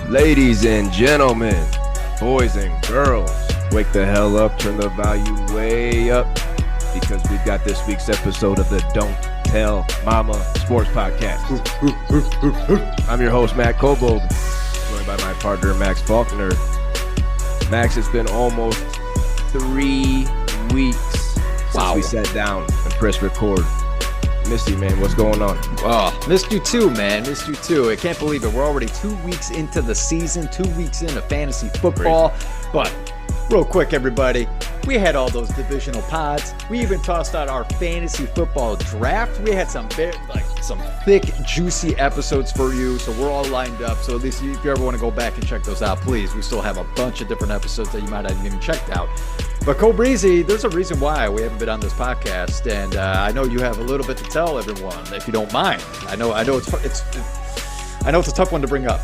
Ladies and gentlemen, boys and girls, wake the hell up, turn the volume way up, because we've got this week's episode of the Don't Tell Mama Sports Podcast. I'm your host, Matt Cobold, joined by my partner, Max Faulkner. Max, it's been almost 3 weeks since we sat down and pressed record. Missed you, man. What's going on? Oh, missed you too, man. Missed you too. I can't believe it. We're already 2 weeks into the season, 2 weeks into fantasy football. Crazy. But real quick, everybody, we had all those divisional pods. We even tossed out our fantasy football draft. We had some thick, juicy episodes for you. So we're all lined up. So at least if you ever want to go back and check those out, please. We still have a bunch of different episodes that you might not even checked out. But Cole Breezy, there's a reason why we haven't been on this podcast, and I know you have a little bit to tell everyone, if you don't mind. I know it's a tough one to bring up.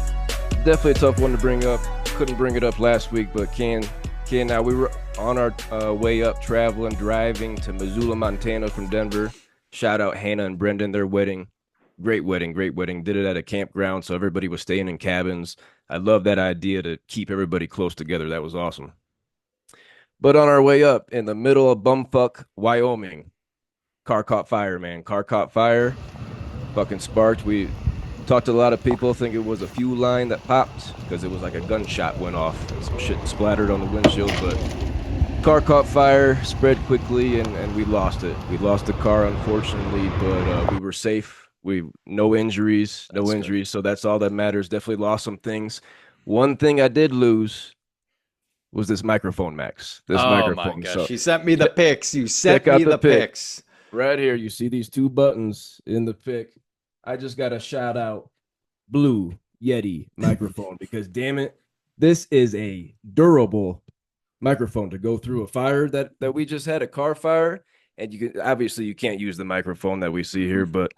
Definitely a tough one to bring up. Couldn't bring it up last week, but can now. We were on our way up, driving to Missoula, Montana from Denver. Shout out Hannah and Brendan, their wedding. Great wedding. Did it at a campground, so everybody was staying in cabins. I love that idea to keep everybody close together. That was awesome. But on our way up, in the middle of bumfuck Wyoming, car caught fire, man. Car caught fire, fucking sparked. We talked to a lot of people, think it was a fuel line that popped because it was like a gunshot went off and some shit splattered on the windshield. But car caught fire, spread quickly, and we lost it. We lost the car, unfortunately, but we were safe. No injuries, good. So that's all that matters. Definitely lost some things. One thing I did lose was this microphone, Max. Microphone. My gosh. So, you sent me the pics. You sent me the pics. Right here, you see these two buttons in the pic. I just got to shout out Blue Yeti microphone because, damn it, this is a durable microphone to go through a fire that we just had, a car fire. And you can obviously you can't use the microphone that we see here, but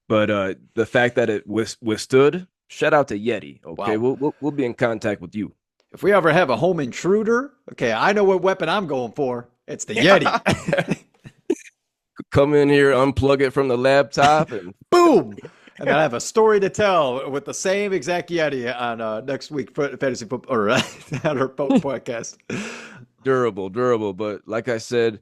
the fact that it withstood, shout out to Yeti. Okay, wow. We'll be in contact with you. If we ever have a home intruder, okay, I know what weapon I'm going for. It's the Yeti. Come in here, unplug it from the laptop, and boom. And then I have a story to tell with the same exact Yeti on next week fantasy football or on our podcast. Durable. But like I said,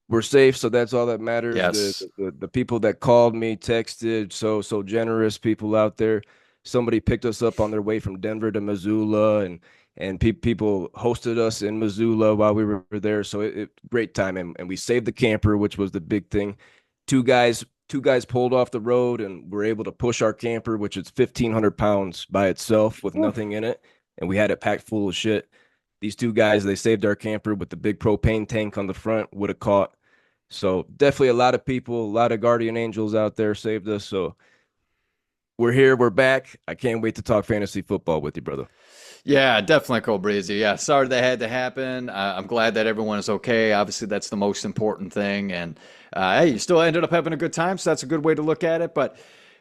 we're safe, so that's all that matters. Yes. The people that called me, texted, so generous people out there. Somebody picked us up on their way from Denver to Missoula, and people hosted us in Missoula while we were there. So it great time. And we saved the camper, which was the big thing. Two guys pulled off the road and were able to push our camper, which is 1,500 pounds by itself with nothing in it. And we had it packed full of shit. These two guys, they saved our camper with the big propane tank on the front, would have caught. So definitely a lot of people, a lot of guardian angels out there saved us. So we're here. We're back. I can't wait to talk fantasy football with you, brother. Yeah, definitely, Cole Breezy. Yeah, sorry that had to happen. I'm glad that everyone is okay. Obviously, that's the most important thing. And hey, you still ended up having a good time, so that's a good way to look at it. But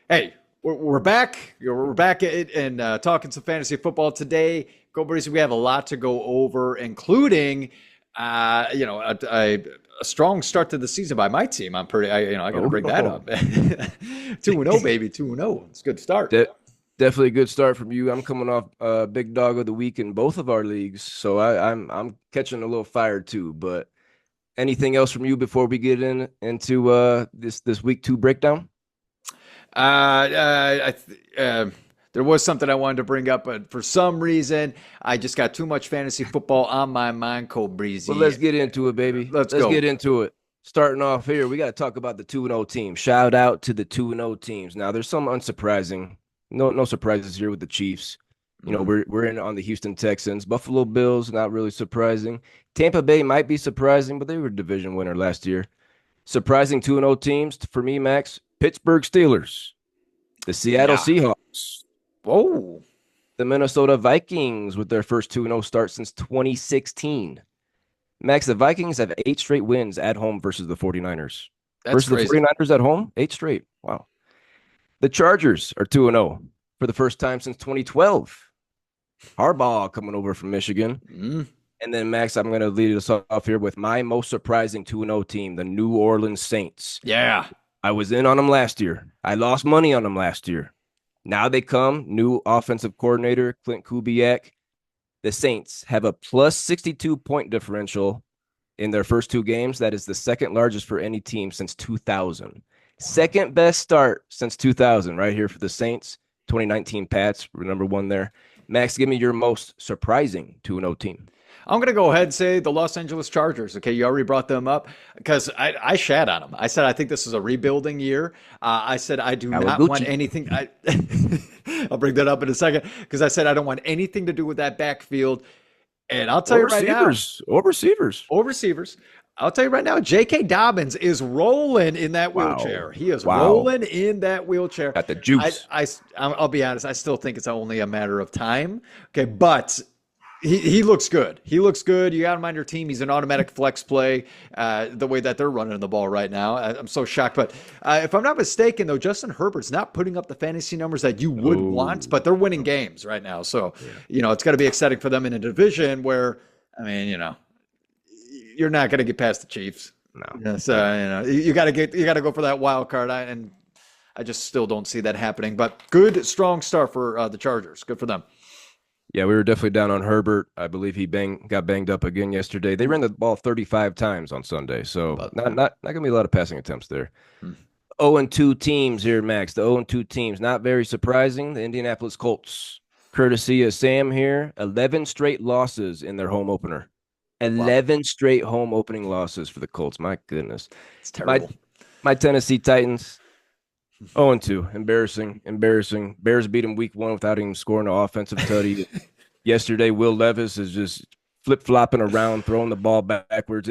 hey, we're back. We're back and talking some fantasy football today. Cole Breezy, we have a lot to go over, including a strong start to the season by my team. I got to bring that up. 2-0, baby, 2-0. It's a good start. Definitely a good start from you. I'm coming off big dog of the week in both of our leagues, so I'm catching a little fire too. But anything else from you before we get into this week 2 breakdown? There was something I wanted to bring up, but for some reason, I just got too much fantasy football on my mind, Cole Breezy. Well, let's get into it, baby. Let's get into it. Starting off here, we got to talk about the 2-0 team. Shout out to the 2-0 teams. Now, there's some unsurprising. No surprises here with the Chiefs. You know, we're in on the Houston Texans. Buffalo Bills, not really surprising. Tampa Bay might be surprising, but they were a division winner last year. Surprising 2-0 teams for me, Max. Pittsburgh Steelers, the Seattle Seahawks. Whoa. The Minnesota Vikings with their first 2-0 start since 2016. Max, the Vikings have 8 straight wins at home versus the 49ers. That's crazy. The 49ers at home, 8 straight. Wow. The Chargers are 2-0 for the first time since 2012. Harbaugh coming over from Michigan. And then, Max, I'm going to lead us off here with my most surprising 2-0 team, the New Orleans Saints. Yeah. I was in on them last year. I lost money on them last year. Now they come, new offensive coordinator, Clint Kubiak. The Saints have a plus 62 point differential in their first 2 games. That is the second largest for any team since 2000. Second best start since 2000 right here for the Saints. 2019 Pats were number 1 there. Max, give me your most surprising 2-0 team. I'm going to go ahead and say the Los Angeles Chargers. Okay, you already brought them up because I shat on them. I said I think this is a rebuilding year. I said I do not want anything. I'll bring that up in a second because I said I don't want anything to do with that backfield. And I'll tell you right now, or receivers. I'll tell you right now, J.K. Dobbins is rolling in that wheelchair. He is rolling in that wheelchair. Got the juice. I'll be honest. I still think it's only a matter of time. Okay, but he looks good. He looks good. You got him on your team. He's an automatic flex play. The way that they're running the ball right now, I'm so shocked. But if I'm not mistaken, though, Justin Herbert's not putting up the fantasy numbers that you would want, but they're winning games right now. So it's got to be exciting for them in a division where, I mean, you're not going to get past the Chiefs. No. So you got to go for that wild card. And I just still don't see that happening. But good, strong start for the Chargers. Good for them. Yeah, we were definitely down on Herbert. I believe he got banged up again yesterday. They ran the ball 35 times on Sunday, so not going to be a lot of passing attempts there. 0-2 teams here, Max. The 0-2 teams, not very surprising. The Indianapolis Colts, courtesy of Sam here, 11 straight losses in their home opener. 11 straight home opening losses for the Colts. My goodness. It's terrible. My Tennessee Titans, 0-2. Embarrassing. Bears beat them week 1 without even scoring an offensive tutty. Yesterday, Will Levis is just flip-flopping around, throwing the ball backwards.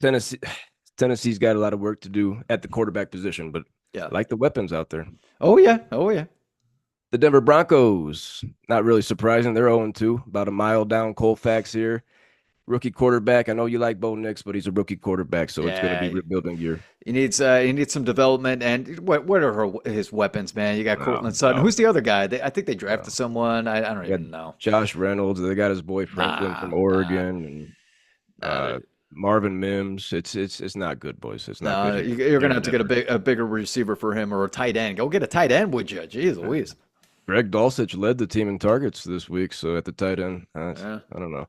Tennessee's got a lot of work to do at the quarterback position, but I like the weapons out there. Oh, yeah. The Denver Broncos, not really surprising. They're 0-2, about a mile down Colfax here. Rookie quarterback. I know you like Bo Nix, but he's a rookie quarterback, so it's going to be rebuilding year. He needs some development. And what are his weapons, man? You got Cortland Sutton. Who's the other guy? I think they drafted someone. I don't even know. Josh Reynolds. They got his boy Franklin from Oregon, and Marvin Mims. It's not good, boys. It's not good. You're going to have to get a bigger receiver for him or a tight end. Go get a tight end, would you? Jeez Louise. Greg Dulcich led the team in targets this week, so at the tight end, I don't know.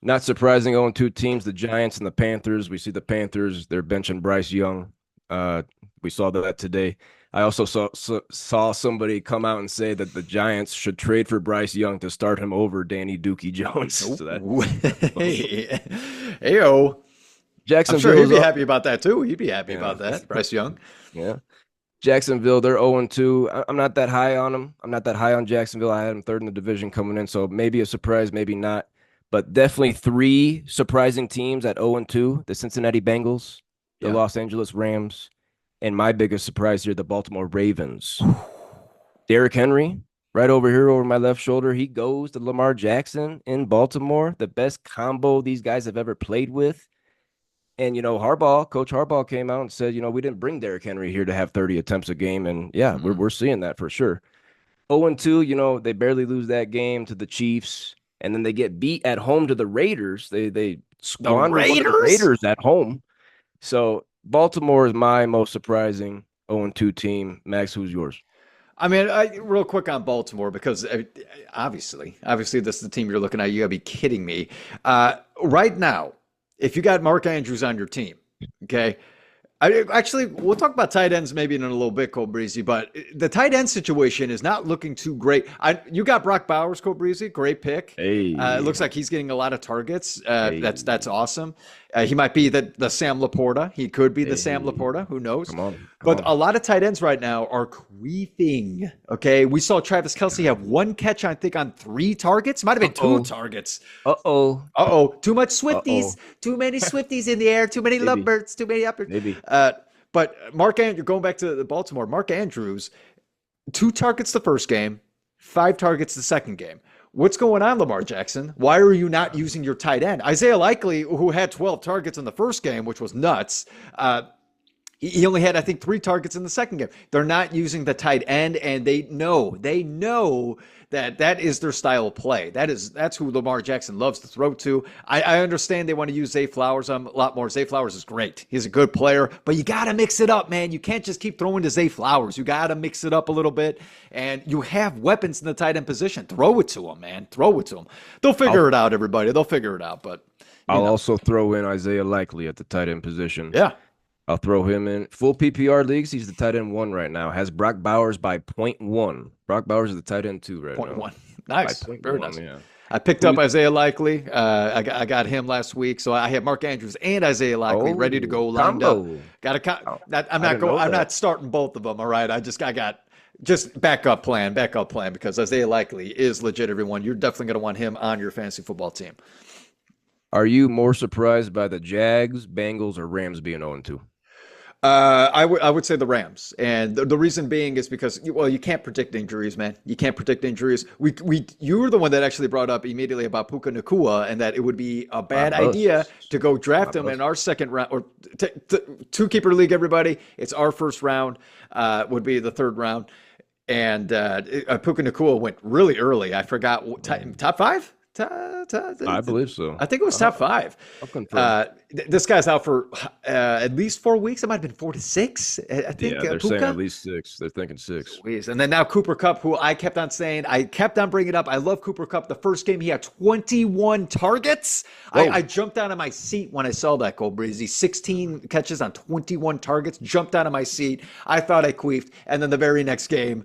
Not surprising, 0-2 teams, the Giants and the Panthers. We see the Panthers, they're benching Bryce Young. We saw that today. I also saw somebody come out and say that the Giants should trade for Bryce Young to start him over Danny Dookie Jones. So Hey-o. Jacksonville. I'm sure he'd be happy about that, too. He'd be happy about that, Bryce Young. Yeah. Jacksonville, they're 0-2. I'm not that high on them. I'm not that high on Jacksonville. I had them third in the division coming in, so maybe a surprise, maybe not. But definitely 3 surprising teams at 0-2, the Cincinnati Bengals, the Los Angeles Rams, and my biggest surprise here, the Baltimore Ravens. Derrick Henry, right over here over my left shoulder, he goes to Lamar Jackson in Baltimore, the best combo these guys have ever played with. And, Coach Harbaugh came out and said, we didn't bring Derrick Henry here to have 30 attempts a game. And, we're seeing that for sure. 0-2, they barely lose that game to the Chiefs. And then they get beat at home to the Raiders. They squander the Raiders at home. So Baltimore is my most surprising 0-2 team. Max, who's yours? I mean, real quick on Baltimore, because obviously this is the team you're looking at. You got to be kidding me. Right now, if you got Mark Andrews on your team, okay, we'll talk about tight ends maybe in a little bit, Cole Breezy, but the tight end situation is not looking too great. You got Brock Bowers, Cole Breezy, great pick. Hey. It looks like he's getting a lot of targets. That's awesome. He might be the Sam Laporta. He could be the Sam Laporta. Who knows? But a lot of tight ends right now are queefing. Okay, we saw Travis Kelce have 1 catch, I think, on 3 targets. Might have been 2 targets. Too much Swifties. Too many Swifties in the air. Too many lovebirds. Too many uppers. Maybe. But Mark Andrews, going back to Baltimore, Mark Andrews, 2 targets the first game, 5 targets the second game. What's going on, Lamar Jackson? Why are you not using your tight end? Isaiah Likely, who had 12 targets in the first game, which was nuts, He only had, I think, 3 targets in the second game. They're not using the tight end, and they know that is their style of play. That's who Lamar Jackson loves to throw to. I understand they want to use Zay Flowers a lot more. Zay Flowers is great. He's a good player, but you got to mix it up, man. You can't just keep throwing to Zay Flowers. You got to mix it up a little bit, and you have weapons in the tight end position. Throw it to them, man. Throw it to them. They'll figure it out, everybody. They'll figure it out, but I'll also throw in Isaiah Likely at the tight end position. Yeah. I'll throw him in full PPR leagues. He's the tight end 1 right now. Has Brock Bowers by 0.1. Brock Bowers is the tight end 2 right now. 0.1. Nice. Very 0.1, nice. yeah. I picked up Isaiah Likely. I got him last week, so I have Mark Andrews and Isaiah Likely ready to go lined up. I'm not starting both of them. All right, I got backup plan because Isaiah Likely is legit. Everyone, you're definitely going to want him on your fantasy football team. Are you more surprised by the Jags, Bengals, or Rams being 0-2? I would say the Rams, and the reason being is because you can't predict injuries, man. You can't predict injuries. You were the one that actually brought up immediately about Puka Nacua and that it would be a bad idea to go draft him in our second round or 2-keeper league. Everybody, it's our first round. Would be the third round, and Puka Nacua went really early. I forgot top 5. I believe so. I think it was top 5. This guy's out for at least 4 weeks. It might have been 4 to 6. I think. Yeah, they're saying at least 6. They're thinking 6. Jeez. And then now Cooper Kupp, who I kept on bringing up. I love Cooper Kupp. The first game he had 21 targets. I jumped out of my seat when I saw that goal, Breezy. 16 catches on 21 targets. Jumped out of my seat. I thought I queefed. And then the very next game,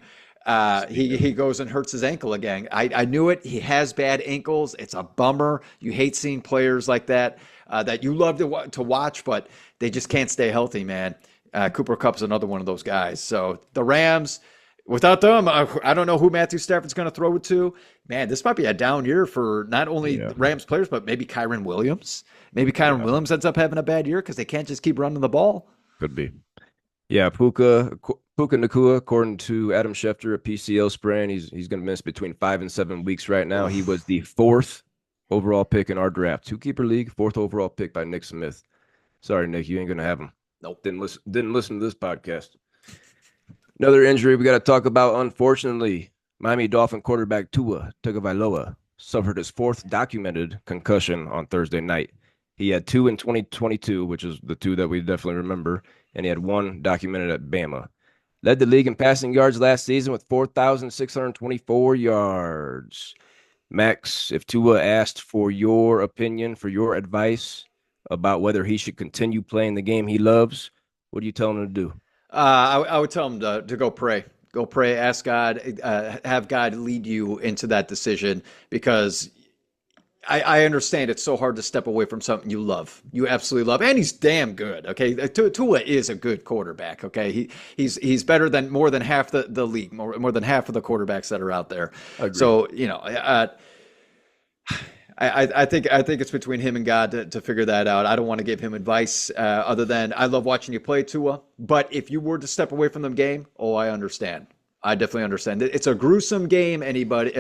he goes and hurts his ankle again. I knew it. He has bad ankles. It's a bummer. You hate seeing players like that that you love to watch, but they just can't stay healthy, man. Cooper Kupp's another one of those guys. So the Rams, without them, I don't know who Matthew Stafford's going to throw it to. Man, this might be a down year for not only Rams players, but maybe Kyren Williams. Maybe Kyren Williams ends up having a bad year because they can't just keep running the ball. Could be. Yeah, Puka Nacua, according to Adam Schefter, a PCL sprain. He's going to miss between 5 and 7 weeks right now. He was the 4th overall pick in our draft. 2-keeper league, 4th overall pick by Nick Smith. Sorry, Nick, you ain't going to have him. Nope. Didn't listen to this podcast. Another injury we got to talk about, unfortunately. Miami Dolphin quarterback Tua Tagovailoa suffered his 4th documented concussion on Thursday night. He had 2 in 2022, which is the 2 that we definitely remember, and he had 1 documented at Bama. Led the league in passing yards last season with 4,624 yards. Max, if Tua asked for your opinion, for your advice about whether he should continue playing the game he loves, what do you tell him to do? I would tell him to go pray. Go pray, ask God, have God lead you into that decision, because I understand it's so hard to step away from something you love. You absolutely love. And he's damn good, okay? Tua is a good quarterback, okay? He's better than more than half the league, more than half of the quarterbacks that are out there. Agreed. So, I think it's between him and God to figure that out. I don't want to give him advice other than I love watching you play, Tua. But if you were to step away from the game, I understand. I definitely understand. It's a gruesome game, everybody.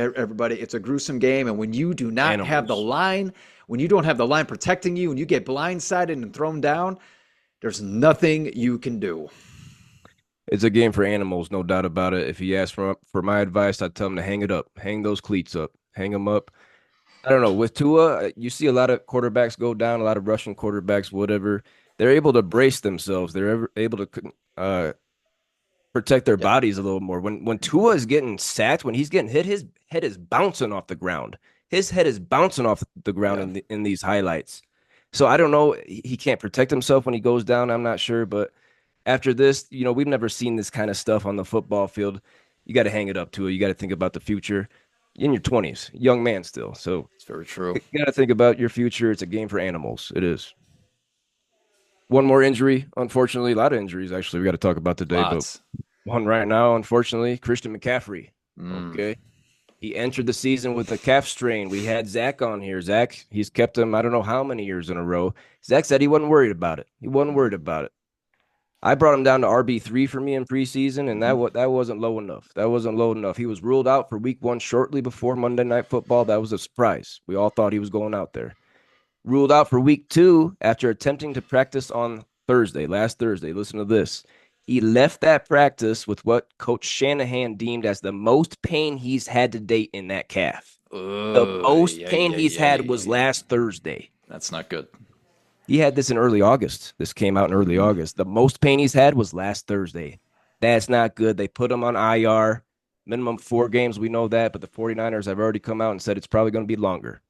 It's a gruesome game. And when you do not have the line, when you don't have the line protecting you, and you get blindsided and thrown down, there's nothing you can do. It's a game for animals, no doubt about it. If he asks for my advice, I'd tell him to hang it up. Hang those cleats up. Hang them up. I don't know. With Tua, you see a lot of quarterbacks go down, a lot of Russian quarterbacks, whatever. They're able to brace themselves. They're able to protect their bodies a little more. When Tua is getting sacked, when he's getting hit, his head is bouncing off the ground. His head is bouncing off the ground in these highlights. So I don't know. He can't protect himself when he goes down. I'm not sure. But after this, we've never seen this kind of stuff on the football field. You got to hang it up, Tua. You got to think about the future. In your 20s, young man still. So it's very true. You got to think about your future. It's a game for animals. It is. One more injury, unfortunately. A lot of injuries, actually, we got to talk about today. Lots. But one right now, unfortunately, Christian McCaffrey. Okay. He entered the season with a calf strain. We had Zach on here. Zach, he's kept him, I don't know how many years in a row. Zach said he wasn't worried about it. I brought him down to RB3 for me in preseason, and that wasn't low enough. That wasn't low enough. He was ruled out for week 1 shortly before Monday Night Football. That was a surprise. We all thought he was going out there. Ruled out for week 2 after attempting to practice on last Thursday, listen to this. He left that practice with what Coach Shanahan deemed as the most pain he's had to date in that calf. The Oh, most yeah, pain yeah, he's yeah, had was yeah. last Thursday. That's not good. He had this in early August. This came out in early August. The most pain he's had was last Thursday. That's not good. They put him on IR, minimum 4 games. We know that, but the 49ers have already come out and said it's probably going to be longer.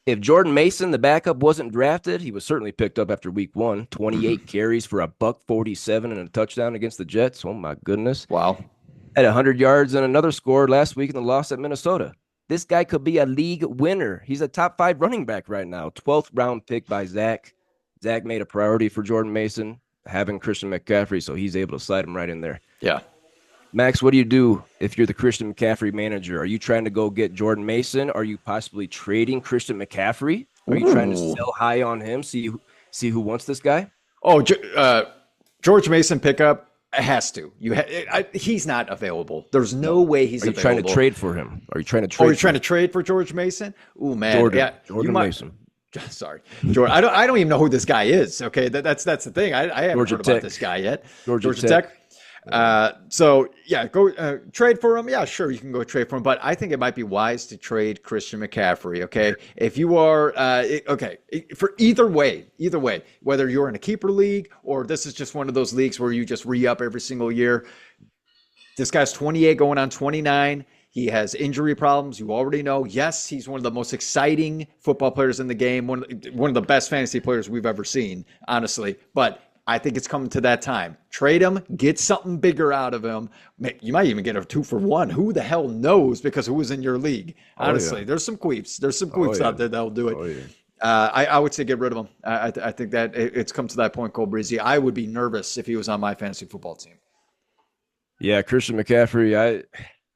If Jordan Mason, the backup, wasn't drafted, he was certainly picked up after week 1. 28 carries for a $147 and a touchdown against the Jets. Oh, my goodness. Wow. Had 100 yards and another score last week in the loss at Minnesota. This guy could be a league winner. He's a top 5 running back right now. 12th round pick by Zach. Zach made a priority for Jordan Mason, having Christian McCaffrey, so he's able to slide him right in there. Yeah. Max, what do you do if you're the Christian McCaffrey manager? Are you trying to go get Jordan Mason? Are you possibly trading Christian McCaffrey? Are you trying to sell high on him? See who wants this guy? Oh, George Mason pickup has to. He's not available. There's no way he's available. Are you trying to trade for him? Are you trying to trade? Oh, you're trying to trade for George Mason? Ooh, man. Jordan Mason. Sorry, George. I don't even know who this guy is. Okay, that's the thing. I haven't heard about this guy yet. Georgia Tech. So yeah, go trade for him. Yeah, sure, you can go trade for him, but I think it might be wise to trade Christian McCaffrey. Okay, if you are for either way, whether you're in a keeper league or this is just one of those leagues where you just re-up every single year. This guy's 28 going on 29. He has injury problems. You already know. Yes, he's one of the most exciting football players in the game. One of the best fantasy players we've ever seen, honestly. But I think it's coming to that time. Trade him, get something bigger out of him. You might even get a 2-for-1. Who the hell knows? Because who was in your league? Honestly, there's some queefs. There's some queefs out there that'll do it. I would say get rid of him. I think that it's come to that point, Cole Breezy. I would be nervous if he was on my fantasy football team. Yeah, Christian McCaffrey,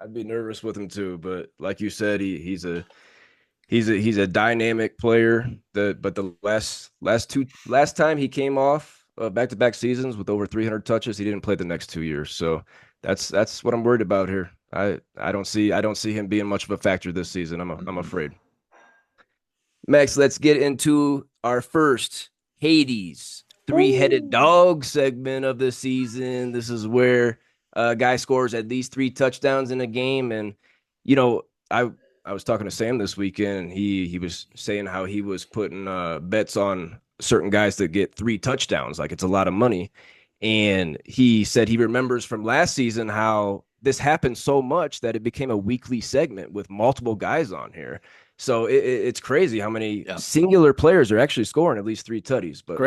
I'd be nervous with him too, but like you said, he's a dynamic player. But the last time he came off back-to-back seasons with over 300 touches, he didn't play the next 2 years. So that's what I'm worried about here. I don't see him being much of a factor this season. I'm afraid. Max, let's get into our first Hades three-headed dog segment of the season. This is where guy scores at least 3 touchdowns in a game. And, I was talking to Sam this weekend, and he was saying how he was putting bets on certain guys to get 3 touchdowns. Like, it's a lot of money. And he said he remembers from last season how this happened so much that it became a weekly segment with multiple guys on here. So it's crazy how many singular players are actually scoring at least 3 tutties. But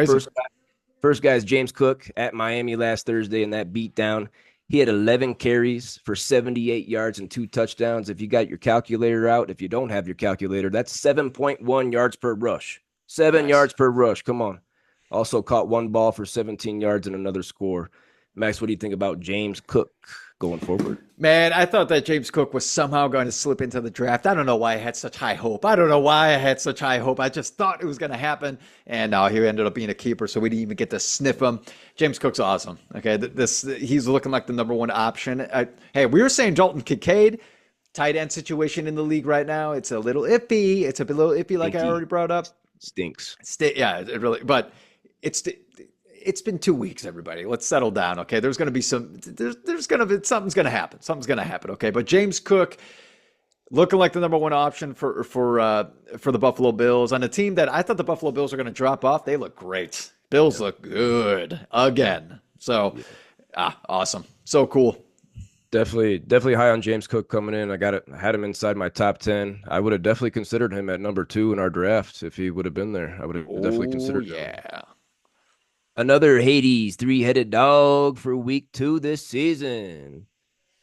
first guy is James Cook at Miami last Thursday in that beatdown. He had 11 carries for 78 yards and 2 touchdowns. If you got your calculator out, if you don't have your calculator, that's 7.1 yards per rush. 7 yards per rush. Come on. Also caught 1 ball for 17 yards and another score. Max, what do you think about James Cook going forward? Man, I thought that James Cook was somehow going to slip into the draft. I don't know why I had such high hope. I just thought it was going to happen. And he ended up being a keeper, so we didn't even get to sniff him. James Cook's awesome. Okay, he's looking like the number 1 option. Hey, we were saying Dalton Kincaid, tight end situation in the league right now. It's a little iffy. Like Stinky. I already brought up. Stinks. Yeah, it really. But it's been 2 weeks, everybody. Let's settle down, okay? There's going to be something's going to happen. Something's going to happen, okay? But James Cook looking like the number 1 option for the Buffalo Bills on a team that I thought the Buffalo Bills were going to drop off. They look great. Bills look good again. So, awesome. So cool. Definitely high on James Cook coming in. I had him inside my top 10. I would have definitely considered him at number 2 in our draft if he would have been there. I would have definitely considered him. Another Hades 3-headed dog for week 2 this season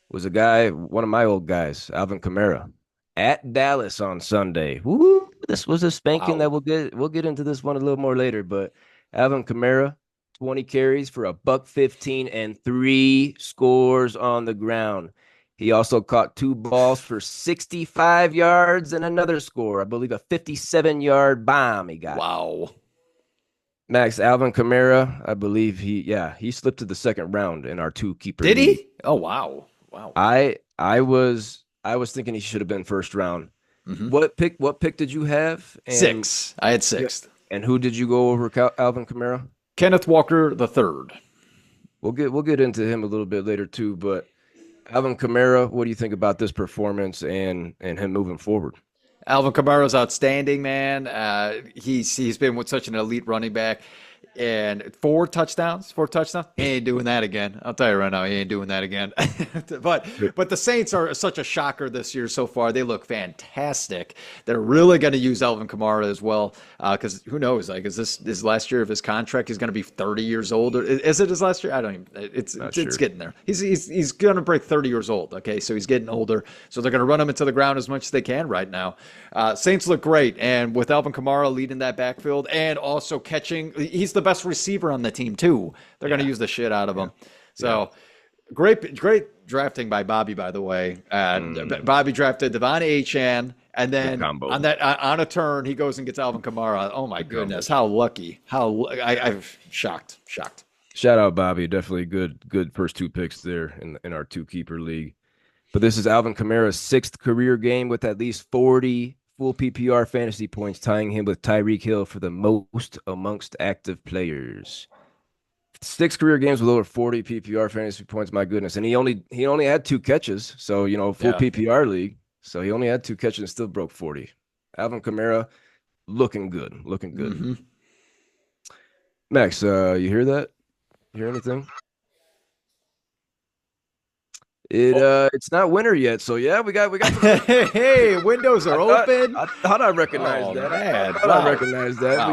was a guy, one of my old guys, Alvin Kamara, at Dallas on Sunday. Woo! This was a spanking that we'll get into this one a little more later, but Alvin Kamara, 20 carries for a $115 and 3 scores on the ground. He also caught 2 balls for 65 yards and another score. I believe a 57-yard bomb he got. Wow. Max, Alvin Kamara, I believe he slipped to the second round in our 2 keeper. Did league. he? Oh, wow. I was thinking he should have been first round. Mm-hmm. What pick did you have? 6. I had 6th. And who did you go over Alvin Kamara? Kenneth Walker the third. We'll get into him a little bit later too, but Alvin Kamara, what do you think about this performance and him moving forward? Alvin Kamara's outstanding, man. He's been with such an elite running back. And 4 touchdowns. He ain't doing that again. I'll tell you right now, he ain't doing that again. but the Saints are such a shocker this year so far. They look fantastic. They're really going to use Alvin Kamara as well, because who knows? Like, is this last year of his contract? He's going to be 30 years old. Is it his last year? I don't even. It's getting there. He's going to break 30 years old. Okay, so he's getting older. So they're going to run him into the ground as much as they can right now. Saints look great, and with Alvin Kamara leading that backfield and also catching, he's the best receiver on the team too. They're going to use the shit out of him. So great drafting by Bobby, by the way. Bobby drafted Devon Achane, and then on a turn he goes and gets Alvin Kamara. Oh my goodness, how lucky! I'm shocked. Shout out Bobby, definitely good first 2 picks there in our 2-keeper league. But this is Alvin Kamara's 6th career game with at least 40 full PPR fantasy points, tying him with Tyreek Hill for the most amongst active players. 6 career games with over 40 PPR fantasy points, my goodness. And he only had 2 catches, so full PPR league. So he only had 2 catches and still broke 40. Alvin Kamara looking good. Mm-hmm. Max, you hear that? You hear anything? It's not winter yet, so yeah, we got hey, windows are open. I thought I recognized that. Man. I recognized that. Wow.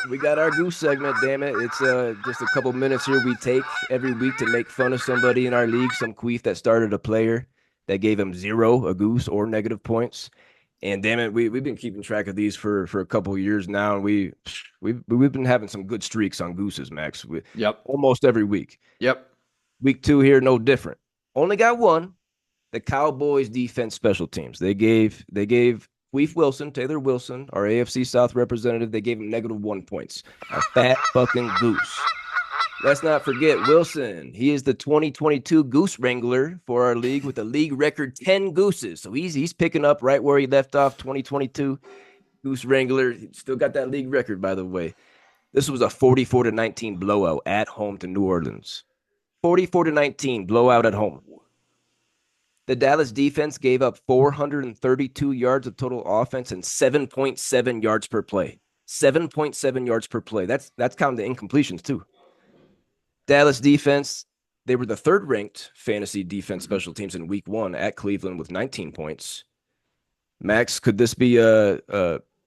We got our goose segment, damn it. It's just a couple minutes here we take every week to make fun of somebody in our league, some queef that started a player that gave him 0, a goose, or negative points. And damn it, we've been keeping track of these for a couple of years now, and we've been having some good streaks on gooses, Max. Almost every week. Yep. Week 2 here, no different. Only got 1. The Cowboys defense special teams. They gave Taylor Wilson, our AFC South representative, they gave him -1 points. A fat fucking goose. Let's not forget Wilson. He is the 2022 Goose Wrangler for our league with a league record 10 gooses. So he's picking up right where he left off. 2022 Goose Wrangler. Still got that league record, by the way. This was a 44-19 blowout at home to New Orleans. 44-19 blowout at home. The Dallas defense gave up 432 yards of total offense and 7.7 yards per play. 7.7 yards per play. That's counting the incompletions too. Dallas defense, they were the 3rd ranked fantasy defense special teams in week 1 at Cleveland with 19 points. Max, could this be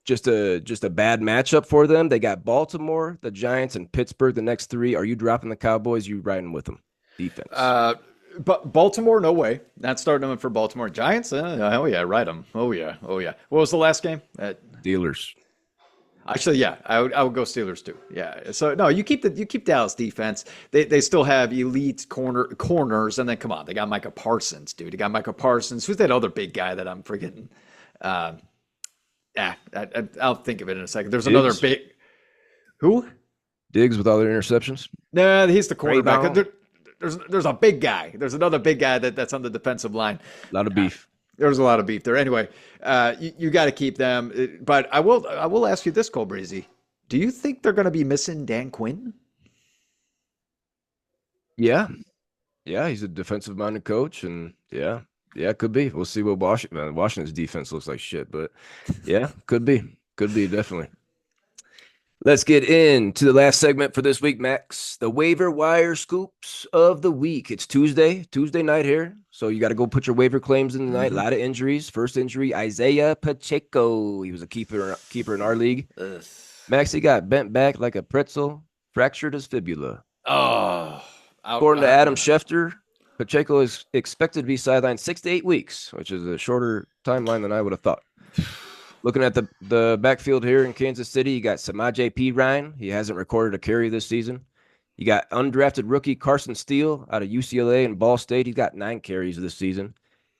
just a bad matchup for them? They got Baltimore, the Giants, and Pittsburgh the next 3. Are you dropping the Cowboys? You riding with them? Defense. But Baltimore, no way. Not starting them for Baltimore. Giants, hell yeah, ride them. Oh yeah. What was the last game? Steelers. Actually, yeah, I would go Steelers too. Yeah. So no, you keep Dallas defense. They still have elite corners, and then come on, they got Micah Parsons, dude. They got Micah Parsons. Who's that other big guy that I'm forgetting? I'll think of it in a second. There's another big. Who? Diggs with all their interceptions. Nah, he's the quarterback. There's a big guy. There's another big guy that's on the defensive line. A lot of beef. There's a lot of beef there. Anyway, you got to keep them. But I will ask you this, Cole Breezy. Do you think they're going to be missing Dan Quinn? Yeah. Yeah, he's a defensive-minded coach, and yeah, it could be. We'll see what Washington's defense looks like shit, but yeah, could be, definitely. Let's get into the last segment for this week, Max. The waiver wire scoops of the week. It's Tuesday night here, so you got to go put your waiver claims in tonight. A lot of injuries. First injury, Isiah Pacheco. He was a keeper in our league. Ugh. Max, he got bent back like a pretzel, fractured his fibula. Oh. According to Adam Schefter, Pacheco is expected to be sidelined 6 to 8 weeks, which is a shorter timeline than I would have thought. Looking at the backfield here in Kansas City, you got Samaje Perine. He hasn't recorded a carry this season. You got undrafted rookie Carson Steele out of UCLA and Ball State. He's got 9 carries this season.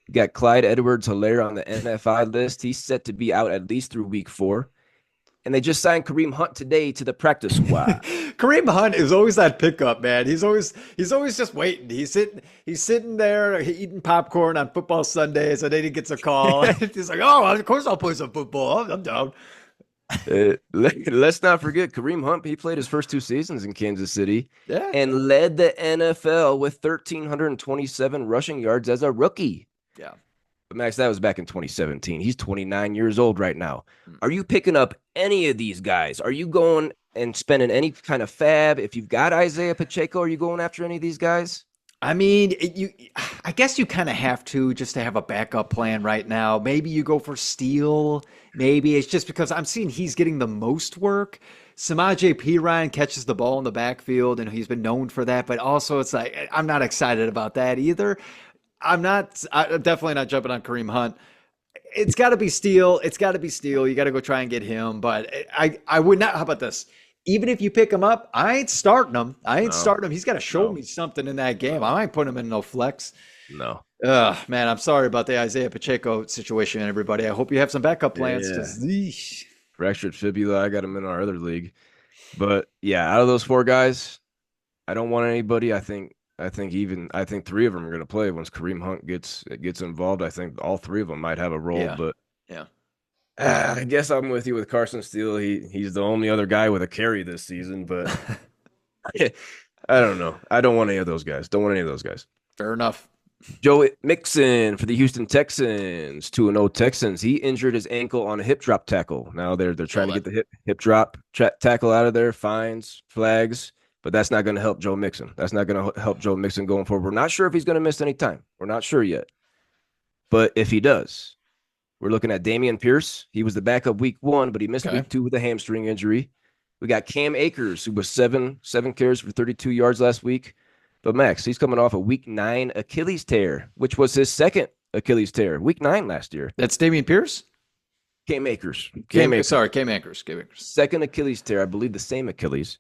You got Clyde Edwards-Helaire on the NFI list. He's set to be out at least through week 4. And they just signed Kareem Hunt today to the practice squad. Kareem Hunt is always that pickup, man. He's always just waiting. He's sitting there eating popcorn on football Sundays, and then he gets a call. He's like, "Oh, of course I'll play some football. I'm down." Let's not forget Kareem Hunt. He played his first 2 seasons in Kansas City Yeah. and led the NFL with 1,327 rushing yards as a rookie. Yeah. But Max, that was back in 2017. He's 29 years old right now. Mm. Are you picking up any of these guys? Are you going and spending any kind of fab? If you've got Isiah Pacheco, are you going after any of these guys? I mean, I guess you kind of have to just to have a backup plan right now. Maybe you go for Steele. Maybe it's just because I'm seeing he's getting the most work. Samaje Perine catches the ball in the backfield, and he's been known for that. But also, it's like I'm not excited about that either. I'm definitely not jumping on Kareem Hunt. It's got to be Steele. It's got to be Steele. You got to go try and get him. But I would not. How about this? Even if you pick him up, I ain't starting him. He's got to show me something in that game. I ain't putting him in no flex. No. Man, I'm sorry about the Isiah Pacheco situation, everybody. I hope you have some backup plans. Fractured fibula. I got him in our other league. But yeah, out of those 4 guys, I don't want anybody. I think 3 of them are going to play once Kareem Hunt gets involved. I think all 3 of them might have a role. Yeah. But yeah. I guess I'm with you with Carson Steele. He's the only other guy with a carry this season, but I don't know. I don't want any of those guys. Don't want any of those guys. Fair enough. Joe Mixon for the Houston Texans, 2-0 Texans. He injured his ankle on a hip drop tackle. Now they're trying to get the hip drop tackle out of there, fines, flags, but that's not going to help Joe Mixon. That's not going to help Joe Mixon going forward. We're not sure if he's going to miss any time. We're not sure yet. But if he does, we're looking at Dameon Pierce. He was the backup week 1, but he missed week 2 with a hamstring injury. We got Cam Akers, who was seven carries for 32 yards last week. But Max, he's coming off a week 9 Achilles tear, which was his second Achilles tear, week 9 last year. That's Dameon Pierce? Cam Akers. Cam Akers. Second Achilles tear, I believe the same Achilles.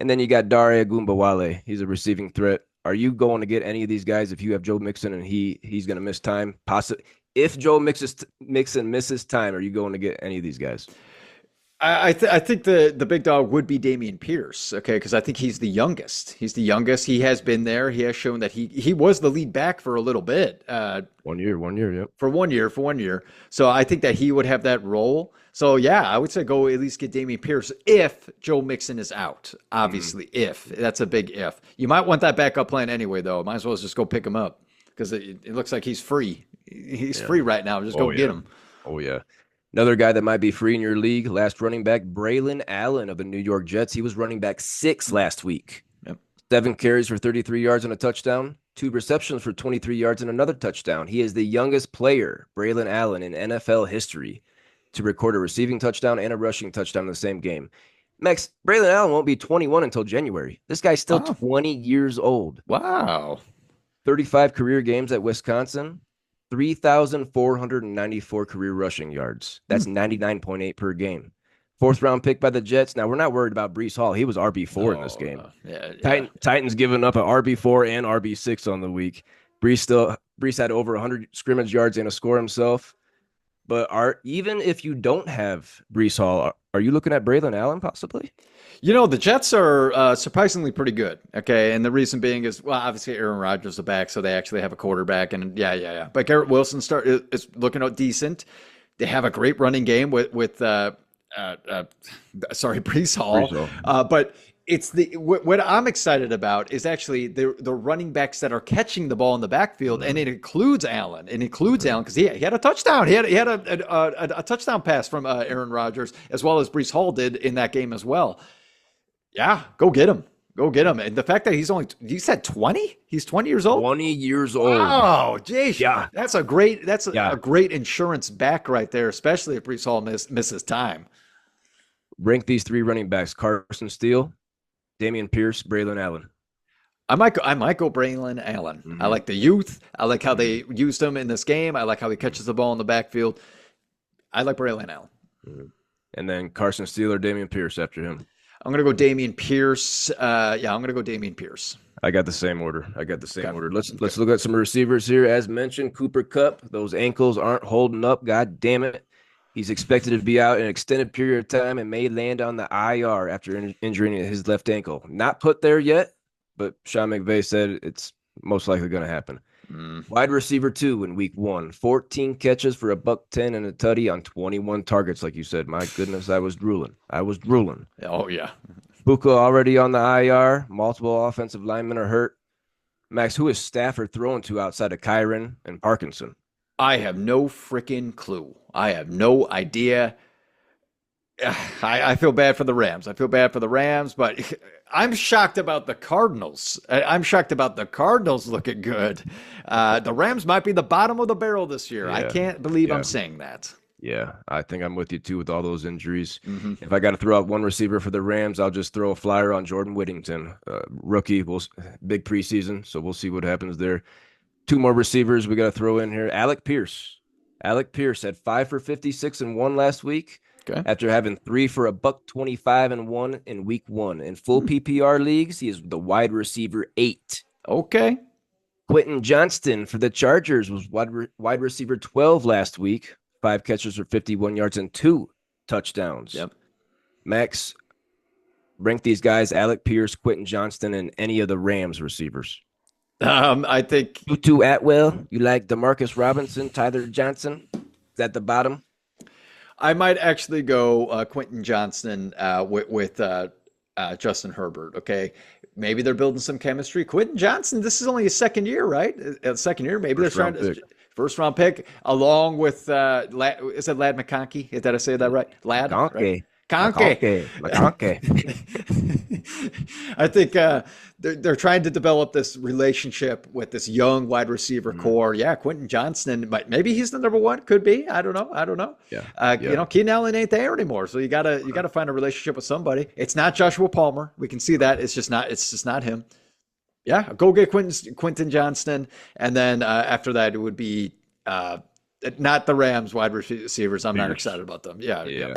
And then you got Dare Ogunbowale. He's a receiving threat. Are you going to get any of these guys if you have Joe Mixon and he's going to miss time? If Joe Mixon misses time, are you going to get any of these guys? I think the big dog would be Dameon Pierce, okay, because I think he's the youngest. He's the youngest. He has been there. He has shown that he was the lead back for a little bit. 1 year, yep. For 1 year. So I think that he would have that role. So yeah, I would say go at least get Dameon Pierce if Joe Mixon is out. Obviously, if. That's a big if. You might want that backup plan anyway, though. Might as well just go pick him up because it looks like he's free. He's free right now. Just go get him. Oh, yeah. Another guy that might be free in your league, last running back, Braelon Allen of the New York Jets. He was running back 6 last week. Yep. 7 carries for 33 yards and a touchdown. 2 receptions for 23 yards and another touchdown. He is the youngest player, Braelon Allen, in NFL history to record a receiving touchdown and a rushing touchdown in the same game. Max, Braelon Allen won't be 21 until January. This guy's still 20 years old. Wow. 35 career games at Wisconsin. 3,494 career rushing yards. That's 99.8 per game. 4th round pick by the Jets. Now, we're not worried about Breece Hall. He was RB4 in this game. Titans giving up an RB4 and RB6 on the week. Breece had over 100 scrimmage yards and a score himself. But even if you don't have Breece Hall, are you looking at Braelon Allen possibly? You know, the Jets are surprisingly pretty good, okay? And the reason being is, well, obviously Aaron Rodgers is back, so they actually have a quarterback. And yeah. But Garrett Wilson is looking out decent. They have a great running game with Breece Hall. But it's what I'm excited about is actually the running backs that are catching the ball in the backfield, and it includes Allen. It includes Allen because he had a touchdown. He had a touchdown pass from Aaron Rodgers as well as Breece Hall did in that game as well. Yeah, go get him. And the fact that you said 20? He's 20 years old? 20 years old. Oh, geez. Yeah. That's a great insurance back right there, especially if Breece Hall misses time. Rank these 3 running backs: Carson Steele, Dameon Pierce, Braelon Allen. I might go Braelon Allen. Mm-hmm. I like the youth. I like how they used him in this game. I like how he catches the ball in the backfield. I like Braelon Allen. Mm-hmm. And then Carson Steele or Dameon Pierce after him. I'm going to go Dameon Pierce. I'm going to go Dameon Pierce. I got the same order. Order. Let's look at some receivers here. As mentioned, Cooper Kupp. Those ankles aren't holding up. God damn it. He's expected to be out an extended period of time and may land on the IR after injuring his left ankle. Not put there yet, but Sean McVay said it's most likely going to happen. Wide receiver 2 in week 1, 14 catches for $110 and a tutty on 21 targets. Like you said, my goodness, I was drooling. Oh, yeah. Buka already on the IR. Multiple offensive linemen are hurt. Max, who is Stafford throwing to outside of Kyron and Parkinson? I have no freaking clue. I have no idea. I feel bad for the Rams. But I'm shocked about the Cardinals. I'm shocked about the Cardinals looking good. The Rams might be the bottom of the barrel this year. Yeah. I can't believe I'm saying that. Yeah, I think I'm with you too with all those injuries. If I got to throw out one receiver for the Rams, I'll just throw a flyer on Jordan Whittington, rookie, big preseason. So we'll see what happens there. 2 more receivers we got to throw in here. Alec Pierce. Alec Pierce had 5 for 56 and 1 last week. Okay. After having 3 for $125 and 1 in week 1. In full PPR leagues, he is the wide receiver 8. Okay. Quentin Johnston for the Chargers was wide receiver 12 last week. 5 catches for 51 yards and 2 touchdowns. Yep. Max, rank these guys, Alec Pierce, Quentin Johnston, and any of the Rams receivers. I think Tutu Atwell, you like DeMarcus Robinson, Tyler Johnson? Is at the bottom? I might actually go Quentin Johnston with Justin Herbert. Okay, maybe they're building some chemistry. Quentin Johnston, this is only his second year, right? Second year, maybe they're trying to first round pick along with is it Lad McConkey? Did I say that right? Lad McConkey. Right? McConkey. I think they're trying to develop this relationship with this young wide receiver core. Yeah, Quentin Johnston, but maybe he's the number 1. Could be. I don't know. Yeah. You know, Keenan Allen ain't there anymore, so you gotta find a relationship with somebody. It's not Joshua Palmer. We can see that. It's just not him. Yeah, go get Quentin Johnston, and then after that it would be not the Rams wide receivers. I'm not excited about them. Yeah.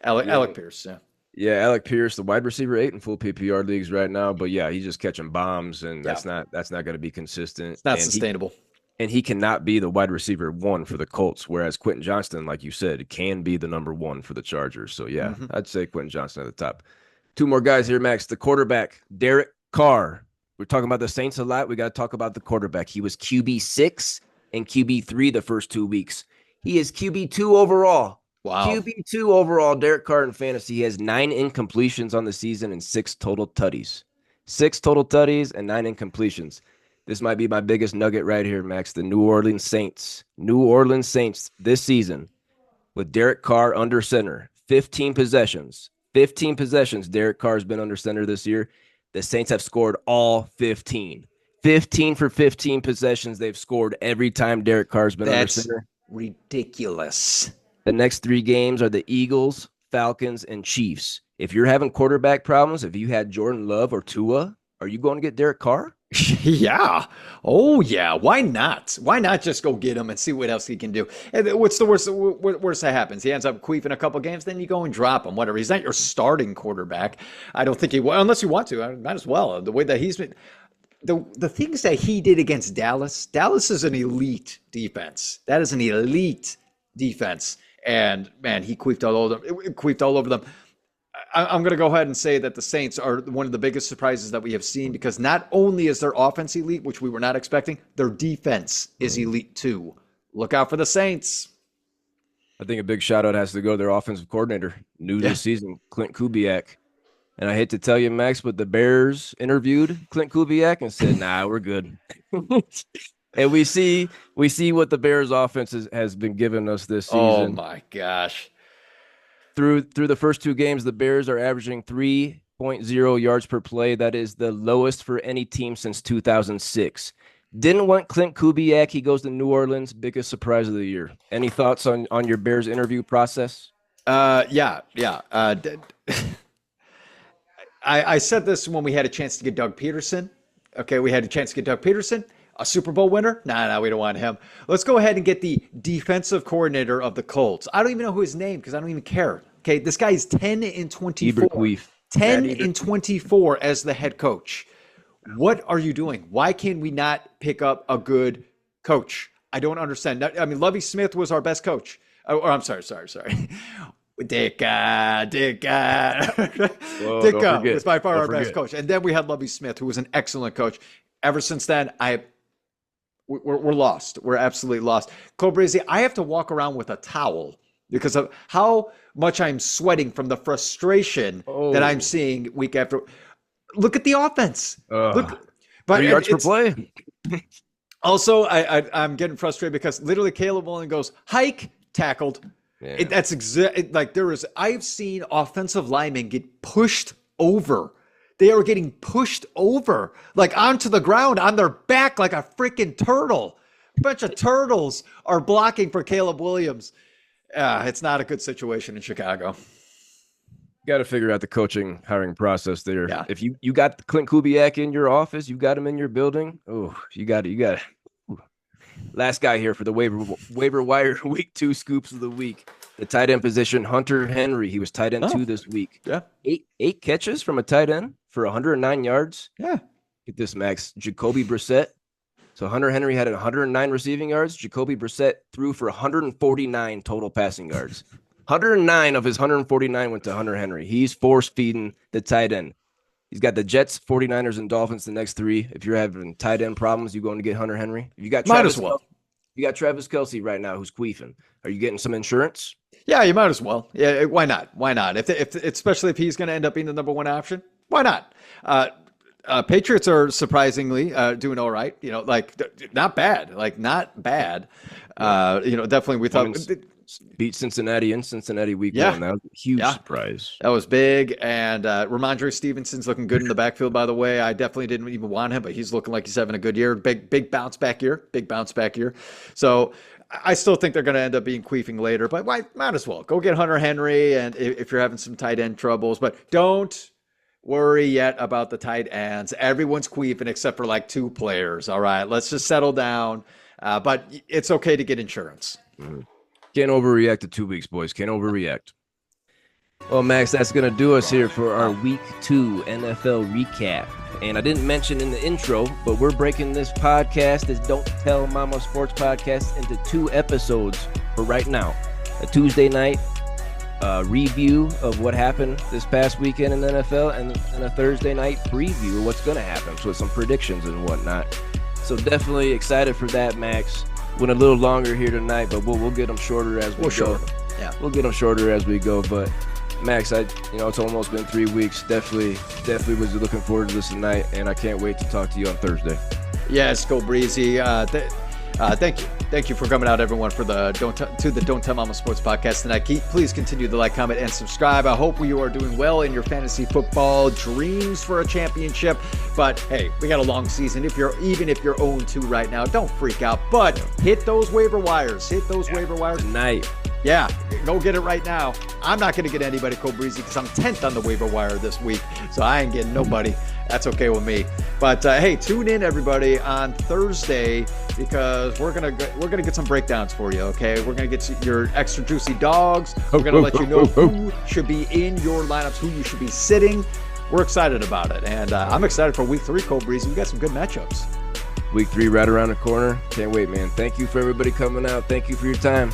Alec Pierce, Yeah, Alec Pierce, the wide receiver 8 in full PPR leagues right now. But yeah, he's just catching bombs, and that's not going to be consistent. It's not sustainable. He cannot be the wide receiver 1 for the Colts, whereas Quentin Johnston, like you said, can be the number 1 for the Chargers. So yeah, I'd say Quentin Johnston at the top. 2 more guys here, Max. The quarterback, Derek Carr. We're talking about the Saints a lot. We got to talk about the quarterback. He was QB6 and QB3 the first 2 weeks. He is QB2 overall. Wow. QB2 overall, Derek Carr in fantasy. He has 9 incompletions on the season and 6 total tutties. 6 total tutties and 9 incompletions. This might be my biggest nugget right here, Max. The New Orleans Saints. New Orleans Saints this season with Derek Carr under center. 15 possessions. 15 possessions Derek Carr's been under center this year. The Saints have scored all 15. 15 for 15 possessions they've scored every time Derek Carr's been under center. Ridiculous. The next 3 games are the Eagles, Falcons, and Chiefs. If you're having quarterback problems, if you had Jordan Love or Tua, are you going to get Derek Carr? Yeah. Oh, yeah. Why not? Why not just go get him and see what else he can do? And what's the worst that happens? He ends up queefing a couple games, then you go and drop him, whatever. He's not your starting quarterback. I don't think he will, unless you want to. I might as well. The way that he's been, the things that he did against Dallas is an elite defense. That is an elite defense. And man, he queefed all over them. I'm going to go ahead and say that the Saints are one of the biggest surprises that we have seen, because not only is their offense elite, which we were not expecting, their defense is elite too. Look out for the Saints. I think a big shout out has to go to their offensive coordinator, new this season, Clint Kubiak. And I hate to tell you, Max, but the Bears interviewed Clint Kubiak and said, "Nah, we're good." And we see what the Bears offense has been giving us this season. Oh my gosh. Through the first 2 games, the Bears are averaging 3.0 yards per play. That is the lowest for any team since 2006. Didn't want Clint Kubiak. He goes to New Orleans. Biggest surprise of the year. Any thoughts on your Bears interview process? Yeah. I said this when we had a chance to get Doug Peterson. Okay, we had a chance to get Doug Peterson. A Super Bowl winner? Nah, we don't want him. Let's go ahead and get the defensive coordinator of the Colts. I don't even know who his name, because I don't even care. Okay, this guy is 10 and 24. 10 and 24 as the head coach. What are you doing? Why can we not pick up a good coach? I don't understand. I mean, Lovie Smith was our best coach. Or I'm sorry. Dicka was by far our best coach. And then we had Lovie Smith, who was an excellent coach. Ever since then, we're lost. We're absolutely lost. Cobrazy, I have to walk around with a towel because of how much I'm sweating from the frustration that I'm seeing week after. Look at the offense. Look, but 3 yards per play. Also, I'm getting frustrated because literally Caleb Williams goes hike, tackled. Yeah. That's exactly like I've seen offensive linemen get pushed over. They are getting pushed over, like onto the ground on their back like a freaking turtle. A bunch of turtles are blocking for Caleb Williams. It's not a good situation in Chicago. Got to figure out the coaching hiring process there. Yeah. If you got Clint Kubiak in your office, you got him in your building. Oh, you got it. Last guy here for the waiver wire week 2 scoops of the week. The tight end position, Hunter Henry. He was tight end 2 this week. Yeah. Eight catches from a tight end for 109 yards. Yeah. Get this, Max. Jacoby Brissett. So Hunter Henry had 109 receiving yards. Jacoby Brissett threw for 149 total passing yards. 109 of his 149 went to Hunter Henry. He's force feeding the tight end. He's got the Jets, 49ers, and Dolphins the next 3. If you're having tight end problems, you going to get Hunter Henry. If you got Travis, you got Travis Kelce right now who's queefing. Are you getting some insurance? Yeah, you might as well. Yeah, why not? Why not? If especially if he's going to end up being the number 1 option, why not? Patriots are surprisingly doing all right. Not bad. Definitely we thought beat Cincinnati in Cincinnati week 1. That was a huge surprise. That was big. And Ramondre Stevenson's looking good in the backfield, by the way. I definitely didn't even want him, but he's looking like he's having a good year. Big bounce back year. So I still think they're going to end up being queefing later, but might as well go get Hunter Henry. And if you're having some tight end troubles, but don't worry yet about the tight ends. Everyone's queefing except for like 2 players. All right, let's just settle down. But it's okay to get insurance. Mm-hmm. Can't overreact to 2 weeks, boys. Can't overreact. Well, Max, that's going to do us here for our Week 2 NFL recap. And I didn't mention in the intro, but we're breaking this podcast, this Don't Tell Mama Sports podcast, into 2 episodes for right now. A Tuesday night review of what happened this past weekend in the NFL, and a Thursday night preview of what's going to happen, so with some predictions and whatnot. So definitely excited for that, Max. Went a little longer here tonight, but we'll get them shorter as we go. Yeah, we'll get them shorter as we go. But Max, it's almost been 3 weeks. Definitely was looking forward to this tonight, and I can't wait to talk to you on Thursday. Yes, go Breezy. Thank you for coming out, everyone, for the Don't Tell Mama Sports podcast tonight. Please continue to like, comment, and subscribe. I hope you are doing well in your fantasy football dreams for a championship. But hey, we got a long season. Even if you're 0-2 right now, don't freak out. But hit those waiver wires. Waiver wires tonight. Yeah, go get it right now. I'm not going to get anybody, Breezy, because I'm 10th on the waiver wire this week, so I ain't getting nobody. That's okay with me. But hey, tune in, everybody, on Thursday, because we're gonna get some breakdowns for you. Okay, we're gonna get your extra juicy dogs. We're gonna let you know who should be in your lineups, who you should be sitting. We're excited about it, and I'm excited for Week 3, Breezy. We got some good matchups. Week 3 right around the corner. Can't wait, man. Thank you for everybody coming out. Thank you for your time.